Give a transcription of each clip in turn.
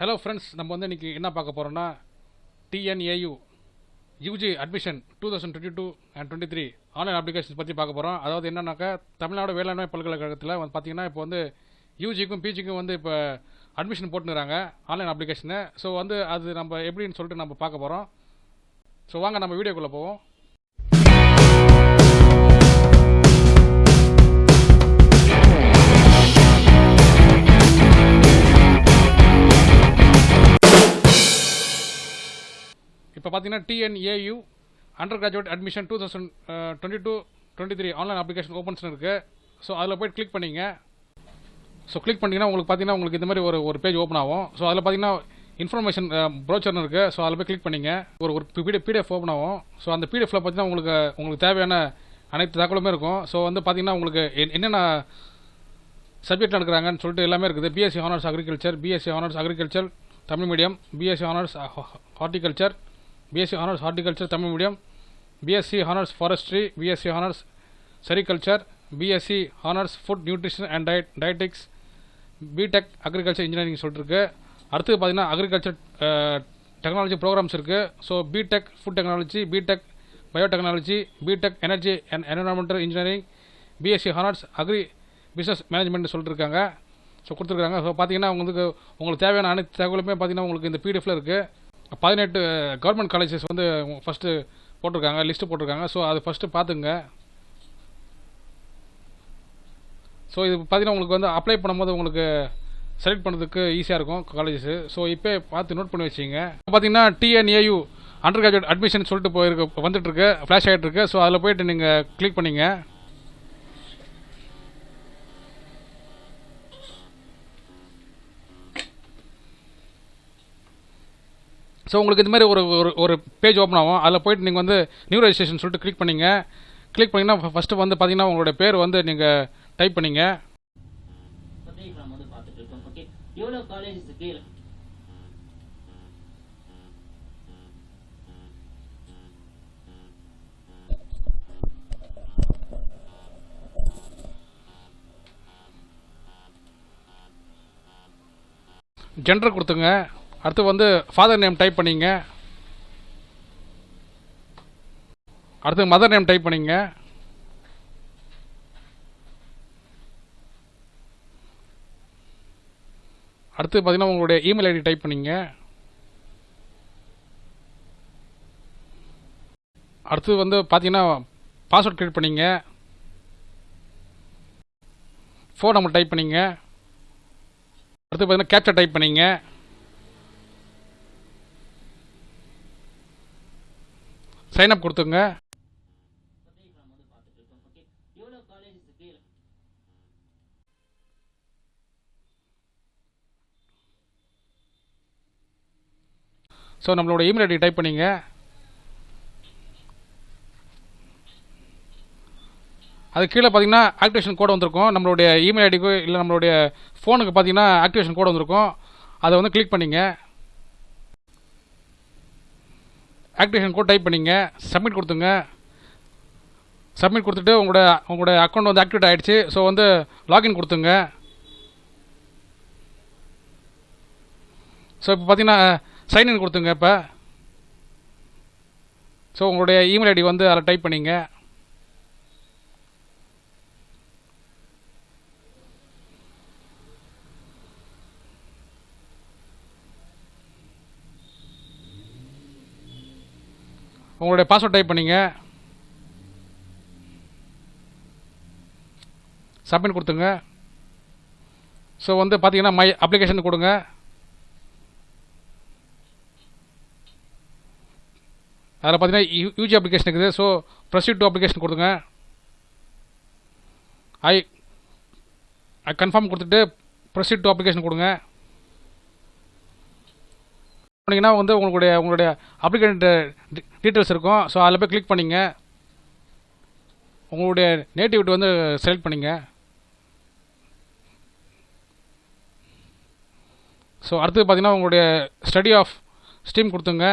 Hello friends, நம்ம வந்து இன்றைக்கி என்ன பார்க்க போகிறோன்னா TNAU UG admission 2022 and 23 online applications பற்றி பார்க்க போகிறோம். அதாவது என்னன்னாக்கா, தமிழ்நாடு வேளாண்மை பல்கலைக்கழகத்தில் வந்து பார்த்திங்கன்னா இப்போ வந்து யூஜிக்கும் பிஜிக்கும் வந்து இப்போ அட்மிஷன் போட்டுக்கிறாங்க ஆன்லைன் அப்ளிகேஷனு. ஸோ வந்து அது நம்ம எப்படின்னு சொல்லிட்டு நம்ம பார்க்க போகிறோம். ஸோ வாங்க நம்ம வீடியோக்குள்ளே போவோம். இப்போ பார்த்தீங்கன்னா TNAU under graduate admission 2022-23 online application ஓப்பன்ஸ்னு இருக்குது. ஸோ அதில் போய்ட்டு கிளிக் பண்ணிங்க. ஸோ கிளிக் பண்ணிங்கன்னா உங்களுக்கு இந்த மாதிரி ஒரு பேஜ் ஓப்பன் ஆகும். ஸோ அதில் பார்த்தீங்கன்னா இன்ஃபர்மேஷன் ப்ரோச்சர்னு இருக்குது. ஸோ அதில் போய் கிளிக் பண்ணிங்க. ஒரு PDF ஓப்பன் ஆகும். ஸோ அந்த PDFல பார்த்தீங்கன்னா உங்களுக்கு தேவையான அனைத்து தகவலுமே இருக்கும். ஸோ வந்து பார்த்தீங்கன்னா உங்களுக்கு என்னென்ன சப்ஜெக்டில் எடுக்கிறாங்கன்னு சொல்லிட்டு எல்லாமே இருக்குது. BSc honours agriculture, BSc honours agriculture Tamil medium, BSc honours horticulture, BSc honours horticulture Tamil medium, BSc honours forestry, BSc honours sericulture, BSc honours food nutrition and dietetics, BTech agriculture engineering சொல்லிட்டு இருக்கு. அடுத்து பார்த்தீங்கன்னா அக்ரிகல்ச்சர் டெக்னாலஜி ப்ரோக்ராம்ஸ் இருக்குது. So BTech food technology, BTech biotechnology, BTech energy and environmental engineering, BSc honours agri business management சொல்லிட்டு இருக்காங்க. So கொடுத்துருக்காங்க. So பார்த்தீங்கன்னா உங்களுக்கு தேவையான அனைத்து தகவலுமே பார்த்தீங்கன்னா உங்களுக்கு இந்த PDFல இருக்குது. 18 கவர்மெண்ட் காலேஜஸ் வந்து ஃபஸ்ட்டு போட்டிருக்காங்க, லிஸ்ட்டு போட்டிருக்காங்க. ஸோ அது ஃபஸ்ட்டு பார்த்துங்க. ஸோ இது பார்த்தீங்கன்னா உங்களுக்கு வந்து அப்ளை பண்ணும்போது உங்களுக்கு செலக்ட் பண்ணுறதுக்கு ஈஸியாக இருக்கும் காலேஜஸ். ஸோ இப்போ பார்த்து நோட் பண்ணி வச்சிங்க. பார்த்தீங்கன்னா TNAU அண்டர் கிராஜுவேட் அட்மிஷன் சொல்லிட்டு வந்துட்டுருக்கு, ஃப்ளாஷ் ஆகிட்டுருக்கு. ஸோ அதில் போய்ட்டு நீங்கள் கிளிக் பண்ணிங்க. ஸோ உங்களுக்கு இது மாதிரி ஒரு பேஜ் ஓப்பன் ஆகும். அதில் போய்ட்டு நீங்கள் வந்து நியூ ரெஜிஸ்ட்ரேஷன் சொல்லிட்டு கிளிக் பண்ணிங்க. கிளிக் பண்ணிங்கன்னா ஃபஸ்ட்டு வந்து பார்த்தீங்கன்னா உங்களுடைய பேர் வந்து நீங்கள் டைப் பண்ணிங்க. ஜெண்டர் கொடுத்துங்க. அடுத்து வந்து ஃபாதர் நேம் டைப் பண்ணிங்க. அடுத்து மதர் நேம் டைப் பண்ணிங்க. அடுத்து பார்த்தீங்கன்னா உங்களுடைய இமெயில் ஐடி டைப் பண்ணிங்க. அடுத்து வந்து பார்த்தீங்கன்னா பாஸ்வேர்ட் கிரியேட் பண்ணிங்க. ஃபோன் நம்பர் டைப் பண்ணிங்க. அடுத்து பார்த்தீங்கன்னா கேப்சா டைப் பண்ணிங்க. சைன் அப் கொடுத்துங்க. ஸோ நம்மளோட இமெயில் ஐடி டைப் பண்ணிங்க. அது கீழே பார்த்தீங்கன்னா ஆக்டிவேஷன் கோடு வந்திருக்கும். நம்மளுடைய இமெயில் ஐடிக்கு இல்லை நம்மளுடைய ஃபோனுக்கு பார்த்தீங்கன்னா ஆக்டிவேஷன் கோடு வந்திருக்கும். அதை வந்து கிளிக் பண்ணிங்க. ஆக்டிவேஷன் கோட் டைப் பண்ணிங்க. சப்மிட் கொடுத்துங்க. சப்மிட் கொடுத்துட்டு உங்களோட அக்கௌண்ட் வந்து ஆக்டிவேட் ஆகிடுச்சு. ஸோ வந்து லாகின் கொடுத்துங்க. ஸோ இப்போ பார்த்தீங்கன்னா சைன்இன் கொடுத்துங்க. இப்போ ஸோ உங்களுடைய இமெயில் ஐடி வந்து அதில் டைப் பண்ணிங்க. உங்களுடைய பாஸ்வேர்ட் டைப் பண்ணிங்க. சப்மிட் கொடுத்துங்க. ஸோ வந்து பார்த்தீங்கன்னா மை அப்ளிகேஷன் கொடுங்க. அதில் பார்த்தீங்கன்னா யூஜி அப்ளிகேஷன் இருக்குது. ஸோ ப்ரொசீட் டு அப்ளிகேஷன் கொடுங்க. ஐ கன்ஃபார்ம் கொடுத்துட்டு ப்ரொசீட் டு அப்ளிகேஷன் கொடுங்க. பண்ணிங்கன்னா வந்து உங்களுடைய அப்ளிகேண்ட் டீட்டெயில்ஸ் இருக்கும். ஸோ அதில் போய் கிளிக் பண்ணிங்க. உங்களுடைய நேட்டிவிட்டி வந்து செலக்ட் பண்ணிங்க. ஸோ அடுத்து பார்த்தீங்கன்னா உங்களுடைய ஸ்டடி ஆஃப் ஸ்ட்ரீம் கொடுத்துங்க.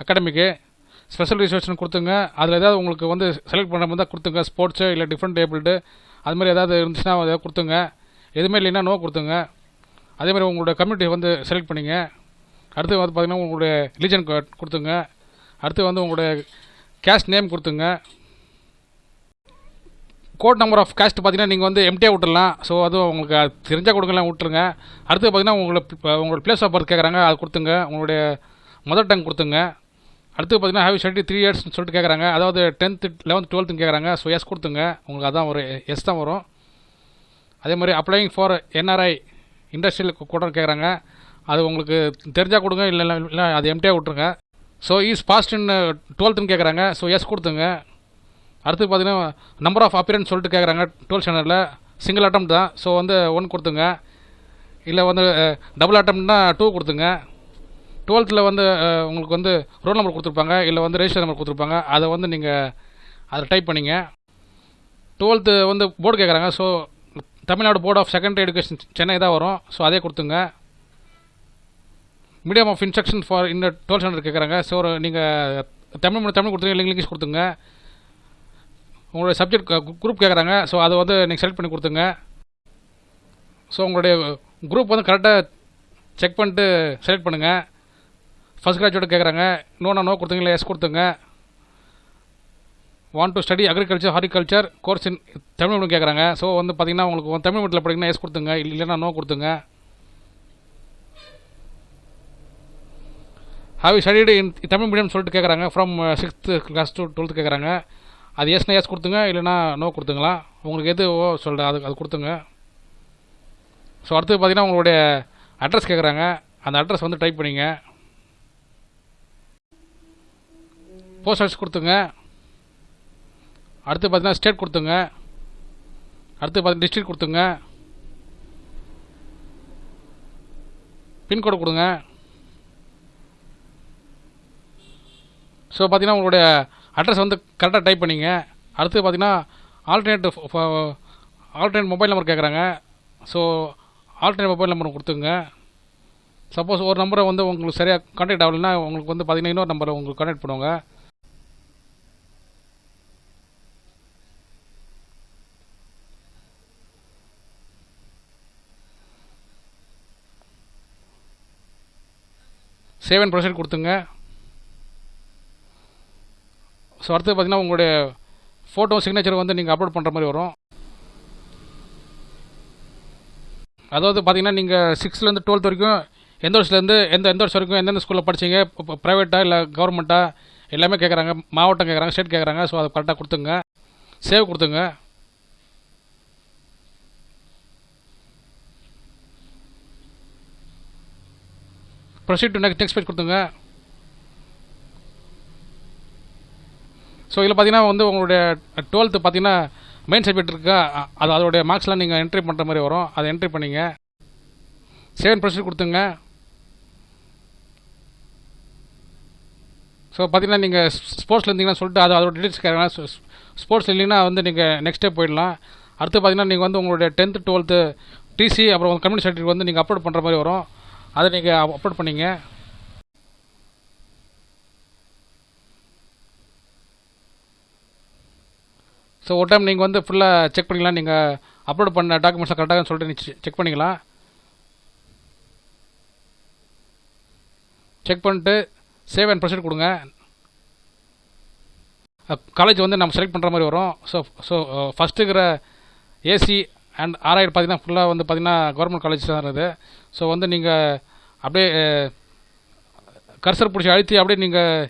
அகாடமிக்கு ஸ்பெஷல் ரிசர்வேஷன் கொடுத்துங்க. அதில் ஏதாவது உங்களுக்கு வந்து செலக்ட் பண்ண மாதிரி தான் கொடுத்துங்க. ஸ்போர்ட்ஸு இல்லை டிஃப்ரெண்ட் டேபிள்டு அது மாதிரி ஏதாவது இருந்துச்சுன்னா அதை கொடுத்துங்க. எதுவுமே இல்லைன்னா நோ கொடுத்துங்க. அதேமாதிரி உங்களுடைய கம்யூனிட்டி வந்து செலக்ட் பண்ணிங்க. அடுத்து வந்து பார்த்திங்கன்னா உங்களுடைய ரிலிஜன் கொடுத்துங்க. அடுத்து வந்து உங்களுடைய கேஸ்ட் நேம் கொடுத்துங்க. கோட் நம்பர் ஆஃப் கேஸ்ட் பார்த்தீங்கன்னா நீங்கள் வந்து எம்டியாக விட்டுடலாம். ஸோ அதுவும் உங்களுக்கு தெரிஞ்சால் கொடுக்கலாம், விட்டுருங்க. அடுத்து பார்த்தீங்கன்னா உங்களோட பிளேஸ் ஆஃப் பர்த் கேட்குறாங்க, அது கொடுத்துங்க. உங்களுடைய மதர் டங் கொடுத்துங்க. அடுத்து பார்த்தீங்கன்னா ஹேவ் ஸ்டடி 3 இயர்ஸ்னு சொல்லிட்டு கேட்குறாங்க. அதாவது 10th 11th 12th கேட்குறாங்க. ஸோ எஸ் கொடுத்துங்க. உங்களுக்கு அதான் ஒரு எஸ் தான் வரும். அதே மாதிரி applying for NRI industrial quota கேட்குறாங்க. அது உங்களுக்கு தெரிஞ்சால் கொடுங்க, இல்லை அது எம்டியாக விட்டுருங்க. So is past in 12th கேட்குறாங்க. ஸோ எஸ் கொடுத்துங்க. அடுத்து பார்த்தீங்கன்னா நம்பர் ஆஃப் அப்பியரன்ஸ் சொல்லிட்டு கேட்குறாங்க. 12th ஸ்டாண்டர்டில் சிங்கிள் அட்டம் தான். ஸோ வந்து 1 கொடுத்துங்க. இல்லை வந்து டபுள் அட்டம்னா 2 கொடுத்துங்க. 12th வந்து உங்களுக்கு வந்து ரோல் நம்பர் கொடுத்துருப்பாங்க, இல்லை வந்து ரெஜிஸ்டர் நம்பர் கொடுத்துருப்பாங்க. அதை வந்து நீங்கள் அதை டைப் பண்ணிங்க. 12th வந்து போர்டு கேட்குறாங்க. So Tamil Nadu board of secondary education Chennai தான் வரும். ஸோ அதே கொடுத்துங்க. மீடியம் ஆஃப் இன்ஸ்ட்ரக்ஷன் ஃபார் இந்த 12th ஸ்டாண்டர்ட் கேட்குறாங்க. ஸோ நீங்கள் தமிழ் கொடுத்துங்க, இல்லை இங்கிலீஷ் கொடுத்துங்க. உங்களுடைய சப்ஜெக்ட் குரூப் கேட்குறாங்க. ஸோ அதை வந்து நீங்கள் செலக்ட் பண்ணி கொடுத்துங்க. ஸோ உங்களுடைய குரூப் வந்து கரெக்டாக செக் பண்ணிட்டு செலக்ட் பண்ணுங்கள். ஃபஸ்ட் கிராஜுவேட் கேட்குறாங்க. நோ கொடுத்துங்க, இல்லை எஸ் கொடுத்துங்க. Want to study agriculture horticulture course in Tamil medium கேட்குறாங்க. ஸோ வந்து பார்த்தீங்கன்னா உங்களுக்கு தமிழ் மீடியத்தில் படிங்கன்னா எஸ் கொடுத்துங்க, இல்லைன்னா நோ கொடுத்துங்க. Have you studied in Tamil medium சொல்லிட்டு கேட்குறாங்க. From 6th class to 12th கேட்குறாங்க. அது எஸ்னா எஸ் கொடுத்துங்க, இல்லைனா நோ கொடுத்துங்களா. உங்களுக்கு எது ஓ சொல்கிறேன் அது கொடுத்துங்க. ஸோ அடுத்து பார்த்தீங்கன்னா உங்களுடைய அட்ரஸ் கேட்குறாங்க. அந்த அட்ரஸ் வந்து டைப் பண்ணிங்க. போஸ்ட் ஆஃபீஸ் கொடுத்துங்க. அடுத்து பார்த்தீங்கன்னா ஸ்டேட் கொடுத்துங்க. அடுத்து பார்த்தீங்கன்னா டிஸ்ட்ரிக்ட் கொடுத்துங்க. பின்கோடு கொடுங்க. ஸோ பார்த்தீங்கன்னா உங்களுடைய அட்ரஸ் வந்து கரெக்டாக டைப் பண்ணிங்க. அடுத்து பார்த்தீங்கன்னா ஆல்டர்னேட் மொபைல் நம்பர் கேட்குறாங்க. ஸோ ஆல்டர்னேட் மொபைல் நம்பர் கொடுத்துங்க. சப்போஸ் ஒரு நம்பரை வந்து உங்களுக்கு சரியாக கான்டாக்ட் ஆகலைன்னா உங்களுக்கு வந்து பார்த்தீங்கன்னா இன்னொரு நம்பரை உங்களுக்கு கான்டாக்ட் பண்ணுவாங்க. சேவ் அண்ட் ப்ரொசீட் கொடுத்துங்க. ஸோ அடுத்து பார்த்தீங்கன்னா உங்களுடைய ஃபோட்டோ சிக்னேச்சர் வந்து நீங்கள் அப்லோட் பண்ணுற மாதிரி வரும். அதாவது பார்த்தீங்கன்னா நீங்கள் 6th 12th வரைக்கும் எந்த வருஷத்துலேருந்து எந்த வருஷம் வரைக்கும் எந்தெந்த ஸ்கூலில் படிச்சிங்க, இப்போ ப்ரைவேட்டா இல்லை கவர்மெண்ட்டா எல்லாமே கேட்குறாங்க. மாவட்டம் கேட்குறாங்க, ஸ்டேட் கேட்குறாங்க. ஸோ அதை கரெக்டாக கொடுத்துங்க. சேவ் கொடுத்துங்க. ப்ரொசீட் டு நெக்ஸ்ட் பேஜ் கொடுத்துங்க. ஸோ இதில் பார்த்தீங்கன்னா வந்து உங்களுடைய 12th பார்த்தீங்கன்னா மெயின் சப்ஜெக்ட் இருக்கா, அதோடைய மார்க்ஸ்லாம் நீங்கள் என்ட்ரி பண்ணுற மாதிரி வரும். அதை என்ட்ரி பண்ணிங்க. 7% கொடுத்துங்க. ஸோ பார்த்தீங்கன்னா நீங்கள் ஸ்போர்ட்ஸில் இருந்தீங்கன்னா சொல்லிட்டு அதோட டீட்டெயில்ஸ் கேட்குறாங்க. ஸ்போர்ட்ஸ் இல்லைங்கன்னா வந்து நீங்கள் நெக்ஸ்ட் ஸ்டெப் போயிடலாம். அடுத்து பார்த்தீங்கன்னா நீங்கள் வந்து உங்களுடைய 10th 12th டிசி அப்புறம் கம்யூனிட்டி சர்டிஃபிகேட் வந்து நீங்கள் அப்லோட் பண்ணுற மாதிரி வரும். அதை நீங்கள் அப்லோட் பண்ணிங்க. ஸோ ஒரு டைம் நீங்கள் வந்து ஃபுல்லாக செக் பண்ணிக்கலாம். நீங்கள் அப்லோட் பண்ண டாக்குமெண்ட்ஸை கரெக்டாக சொல்லிட்டு நீங்கள் செக் பண்ணிக்கலாம். செக் பண்ணிட்டு சேவ் அண்ட் ப்ரொசீட் கொடுங்க. காலேஜ் வந்து நம்ம செலக்ட் பண்ணுற மாதிரி வரும். ஸோ ஃபஸ்ட்டு இருக்கிற ஏசி அண்ட் ஆர்ஐ பார்த்தீங்கன்னா ஃபுல்லாக வந்து பார்த்தீங்கன்னா கவர்மெண்ட் காலேஜ் தான் இருக்குது. ஸோ வந்து நீங்கள் அப்படியே கர்சர் பிடிச்சி அழுத்தி அப்படியே நீங்கள்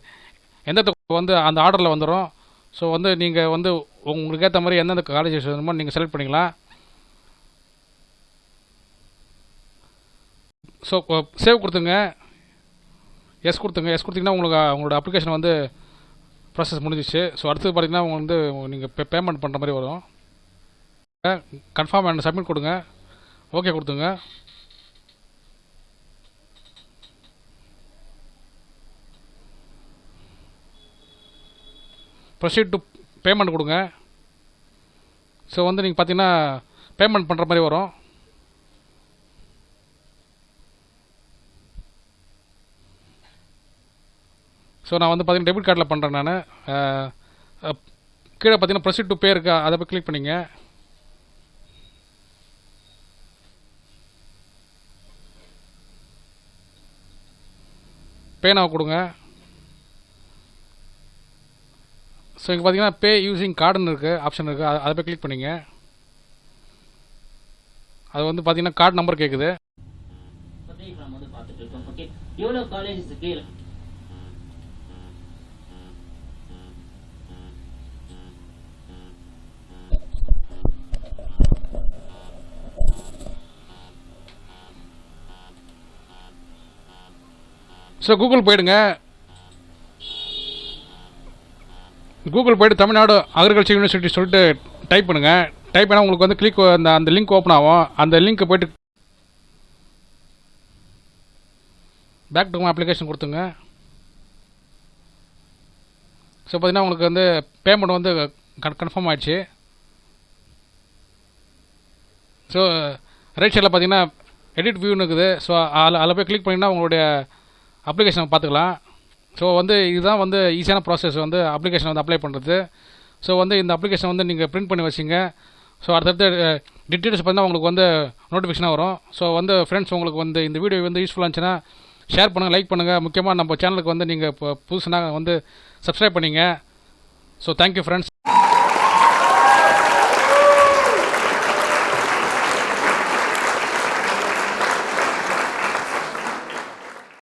எந்த வந்து அந்த ஆர்டரில் வந்துடும். ஸோ வந்து நீங்கள் வந்து உங்களுக்கு ஏற்ற மாதிரி எந்தெந்த காலேஜஸ் வேணுமோ நீங்கள் செலக்ட் பண்ணிக்கலாம். ஸோ சேவ் கொடுத்துங்க. எஸ் கொடுத்துங்க. எஸ் கொடுத்தீங்கன்னா உங்களுக்கு உங்களோட அப்ளிகேஷன் வந்து ப்ராசஸ் முடிஞ்சிச்சு. ஸோ அடுத்தது பார்த்தீங்கன்னா உங்களுக்கு வந்து நீங்கள் பேமெண்ட் பண்ணுற மாதிரி வரும். கன்ஃபார்ம் அண்ட் சப்மிட் கொடுங்க. ஓகே கொடுத்துங்க. ப்ரொசீட் டு பேமெண்ட் கொடுங்க. ஸோ வந்து நீங்கள் பார்த்தீங்கன்னா பேமெண்ட் பண்ணுற மாதிரி வரும். ஸோ நான் வந்து பார்த்தீங்கன்னா டெபிட் கார்டில் பண்ணுறேன் நான். கீழே பார்த்தீங்கன்னா ப்ரொசீட் டு பே இருக்கா, அதை போய் கிளிக் பண்ணிங்க. பேனாவை கொடுங்க. ஸோ இங்கே பார்த்தீங்கன்னா பே யூஸிங் கார்டுன்னு இருக்குது, ஆப்ஷன் இருக்குது. அதை போய் கிளிக் பண்ணிங்க. அது வந்து பார்த்தீங்கன்னா கார்டு நம்பர் கேட்குது. ஸோ கூகுள் போயிடுங்க. கூகுள் போய்ட்டு தமிழ்நாடு அக்ரிகல்ச்சர் யூனிவர்சிட்டி சொல்லிட்டு டைப் பண்ணுங்கள். டைப் பண்ணால் உங்களுக்கு வந்து கிளிக் அந்த லிங்க் ஓப்பன் ஆகும். அந்த லிங்க்கை போய்ட்டு பேக் டு அப்ளிகேஷன் கொடுத்துங்க. ஸோ பார்த்தீங்கன்னா உங்களுக்கு வந்து பேமெண்ட் வந்து கன்ஃபார்ம் ஆயிடுச்சு. ஸோ ரைட் சைடில் பார்த்தீங்கன்னா எடிட் வியூன்னு இருக்குது. ஸோ அதில் போய் கிளிக் பண்ணிங்கன்னா உங்களுடைய அப்ளிகேஷனை பார்த்துக்கலாம். ஸோ வந்து இதுதான் வந்து ஈஸியான ப்ராசஸ் வந்து அப்ளிகேஷன் வந்து அப்ளை பண்ணுறது. ஸோ வந்து இந்த அப்ளிகேஷன் வந்து நீங்கள் பிரிண்ட் பண்ணி வச்சிங்க. ஸோ அடுத்தடுத்து டீட்டெயில்ஸ் பார்த்தீங்கன்னா உங்களுக்கு வந்து நோட்டிஃபிகேஷனாக வரும். ஸோ வந்து ஃப்ரெண்ட்ஸ் உங்களுக்கு வந்து இந்த வீடியோ வந்து யூஸ்ஃபுல்லாக இருந்துச்சுன்னா ஷேர் பண்ணுங்கள், லைக் பண்ணுங்கள். முக்கியமாக நம்ம சேனலுக்கு வந்து நீங்கள் இப்போ புதுசுனா வந்து சப்ஸ்கிரைப் பண்ணிங்க. So thank you friends.